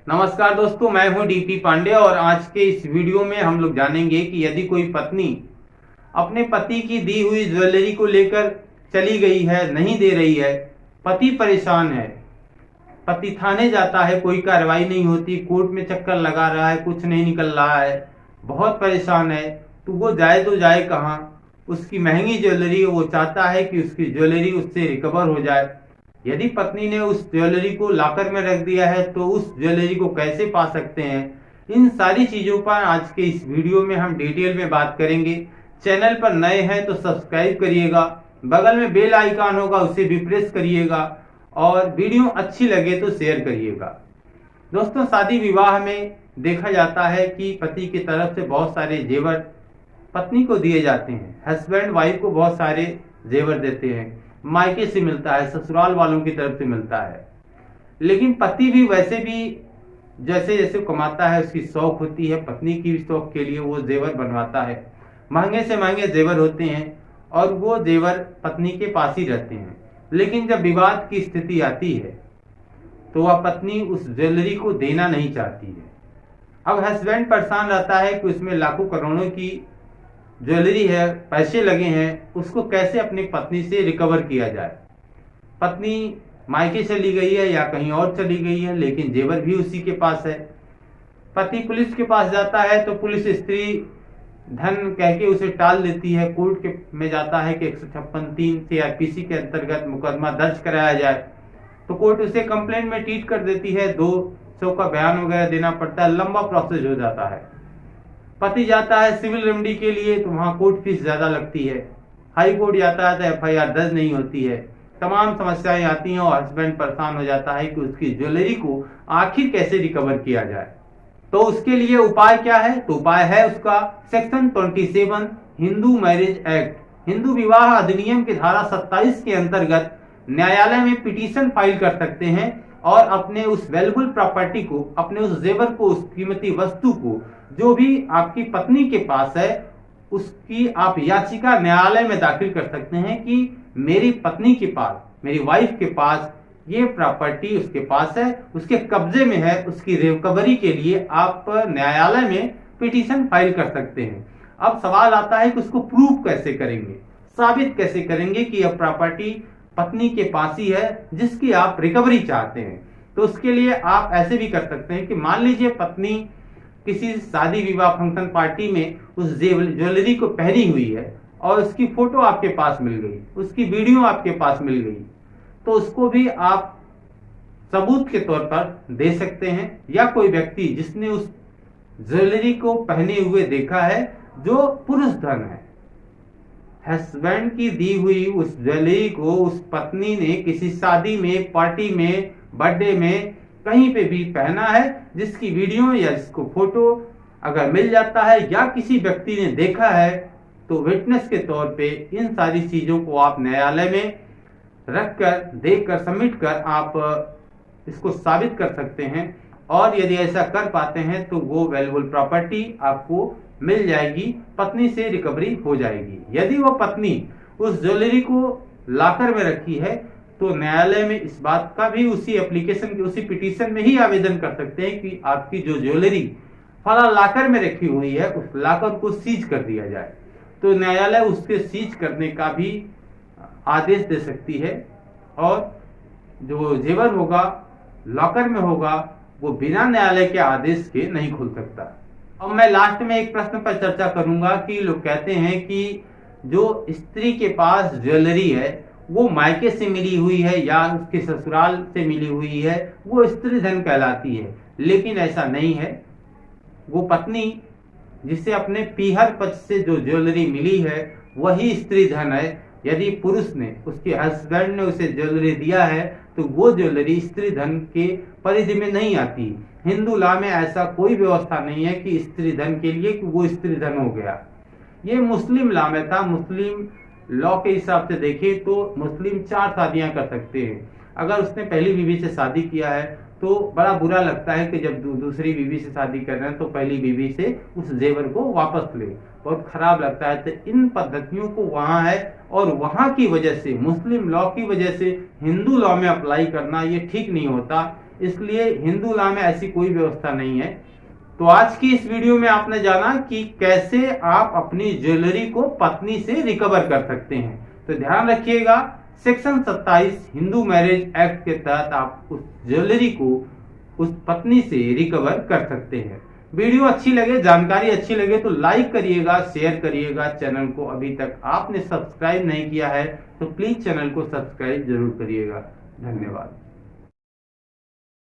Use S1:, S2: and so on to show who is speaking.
S1: नमस्कार दोस्तों, मैं हूं डीपी पांडे और आज के इस वीडियो में हम लोग जानेंगे कि यदि कोई पत्नी अपने पति की दी हुई ज्वेलरी को लेकर चली गई है, नहीं दे रही है, पति परेशान है, पति थाने जाता है, कोई कार्रवाई नहीं होती, कोर्ट में चक्कर लगा रहा है, कुछ नहीं निकल रहा है, बहुत परेशान है, तो वो जाए तो जाए कहाँ। उसकी महंगी ज्वेलरी, वो चाहता है कि उसकी ज्वेलरी उससे रिकवर हो जाए। यदि पत्नी ने उस ज्वेलरी को लॉकर में रख दिया है तो उस ज्वेलरी को कैसे पा सकते हैं, इन सारी चीजों पर आज के इस वीडियो में हम डिटेल में बात करेंगे। चैनल पर नए हैं तो सब्सक्राइब करिएगा, बगल में बेल आइकन होगा उसे भी प्रेस करिएगा और वीडियो अच्छी लगे तो शेयर करिएगा। दोस्तों, शादी विवाह में देखा जाता है कि पति की तरफ से बहुत सारे जेवर पत्नी को दिए जाते हैं। हस्बैंड वाइफ को बहुत सारे जेवर देते हैं, मायके से मिलता है, ससुराल वालों की तरफ से मिलता है। लेकिन पति भी वैसे भी जैसे जैसे कमाता है उसकी शौक होती है, पत्नी की भी शौक के लिए वो जेवर बनवाता है। महंगे से महंगे जेवर होते हैं और वो जेवर पत्नी के पास ही रहते हैं। लेकिन जब विवाद की स्थिति आती है तो वह पत्नी उस ज्वेलरी को देना नहीं चाहती है। अब हस्बैंड परेशान रहता है कि उसमें लाखों करोड़ों की ज्वेलरी है, पैसे लगे हैं, उसको कैसे अपनी पत्नी से रिकवर किया जाए। पत्नी मायके चली गई है या कहीं और चली गई है, लेकिन जेवर भी उसी के पास है। पति पुलिस के पास जाता है तो पुलिस स्त्री धन कह के उसे टाल देती है। कोर्ट के में जाता है कि 156(3) CRPC के अंतर्गत मुकदमा दर्ज कराया जाए, तो कोर्ट उसे कंप्लेंट में ट्रीट कर देती है। 200 का बयान वगैरह देना पड़ता है, लंबा प्रोसेस हो जाता है। पति जाता है सिविल रेमेडी के लिए तो वहां कोर्ट फीस ज्यादा लगती है। हाई कोर्ट जाता है तो FIR दर्ज नहीं होती है। तमाम समस्याएं आती हैं और हस्बैंड परेशान हो जाता है कि उसकी ज्वेलरी को आखिर कैसे रिकवर किया जाए। तो उसके लिए उपाय क्या है? तो उपाय है उसका section 27 Hindu marriage act, Hindu विवाह अधिनियम की धारा 27 के अंतर्गत न्यायालय में पिटीशन फाइल कर सकते हैं और अपने उस वैल्यूबल प्रॉपर्टी को, अपने उस जेवर को, उस कीमती वस्तु को जो भी आपकी पत्नी के पास है, उसकी आप याचिका न्यायालय में दाखिल कर सकते हैं कि मेरी पत्नी के पास, मेरी वाइफ के पास ये प्रॉपर्टी उसके पास है, उसके कब्जे में है, उसकी रिकवरी के लिए आप न्यायालय में पिटीशन फाइल कर सकते हैं। अब सवाल आता है कि उसको प्रूफ कैसे करेंगे, साबित कैसे करेंगे कि यह प्रॉपर्टी पत्नी के पास ही है जिसकी आप रिकवरी चाहते हैं। तो उसके लिए आप ऐसे भी कर सकते हैं कि मान लीजिए पत्नी किसी शादी विवाह फंक्शन पार्टी में उस ज्वेलरी को पहनी हुई है और उसकी फोटो आपके पास मिल गई, उसकी वीडियो आपके पास मिल गई, तो उसको भी आप सबूत के तौर पर दे सकते हैं। या कोई व्यक्ति जिसने उस ज्वेलरी को पहने हुए देखा है, जो पुरुष धन है, हस्बैंड की दी हुई उस ज्वेलरी को उस पत्नी ने किसी शादी में, पार्टी में, बर्थडे में कहीं पे भी पहना है, जिसकी वीडियो या जिसको फोटो अगर मिल जाता है या किसी व्यक्ति ने देखा है, तो विटनेस के तौर पे इन सारी चीजों को आप न्यायालय में रखकर, देखकर, सबमिट कर आप इसको साबित कर सकते हैं। और यदि ऐसा कर पाते हैं तो वो वैल्यूबल प्रॉपर्टी आपको मिल जाएगी, पत्नी से रिकवरी हो जाएगी। यदि वो पत्नी उस ज्वेलरी को लॉकर में रखी है तो न्यायालय में इस बात का भी उसी एप्लीकेशन के, उसी पिटीशन में ही आवेदन कर सकते हैं कि आपकी जो ज्वेलरी फला लॉकर में रखी हुई है उस लॉकर को सीज कर दिया जाए। तो न्यायालय उसके सीज करने का भी आदेश दे सकती है और जो जेवर होगा लॉकर में होगा वो बिना न्यायालय के आदेश के नहीं खुल सकता। अब मैं लास्ट में एक प्रश्न पर चर्चा करूंगा कि लोग कहते हैं कि जो स्त्री के पास ज्वेलरी है वो मायके से मिली हुई है या उसके ससुराल से मिली हुई है, वो स्त्री धन कहलाती है। लेकिन ऐसा नहीं है। वो पत्नी जिसे अपने पीहर पक्ष से जो ज्वेलरी मिली है वही स्त्री धन है। यदि पुरुष ने, उसके हस्बैंड ने उसे ज्वेलरी दिया है तो वो ज्वेलरी स्त्री धन के परिधि में नहीं आती। हिंदू लॉ में ऐसा कोई व्यवस्था नहीं है कि स्त्री धन के लिए कि वो स्त्री धन हो गया। ये मुस्लिम लॉ में था। मुस्लिम लॉ के हिसाब से देखें तो मुस्लिम 4 शादियां कर सकते हैं। अगर उसने पहली बीवी से शादी किया है तो बड़ा बुरा लगता है कि जब दूसरी बीवी से शादी कर रहे हैं तो पहली बीवी से उस जेवर को वापस ले, बहुत खराब लगता है। तो इन पद्धतियों को वहां है और वहां की वजह से, मुस्लिम लॉ की वजह से हिंदू लॉ में अप्लाई करना ये ठीक नहीं होता। इसलिए हिंदू लॉ में ऐसी कोई व्यवस्था नहीं है। तो आज की इस वीडियो में आपने जाना कि कैसे आप अपनी ज्वेलरी को पत्नी से रिकवर कर सकते हैं। तो ध्यान रखिएगा, सेक्शन 27 हिंदू मैरिज एक्ट के तहत आप उस ज्वेलरी को उस पत्नी से रिकवर कर सकते हैं। वीडियो अच्छी लगे, जानकारी अच्छी लगे तो लाइक करिएगा, शेयर करिएगा। चैनल को अभी तक आपने सब्सक्राइब नहीं किया है तो प्लीज चैनल को सब्सक्राइब जरूर करिएगा। धन्यवाद।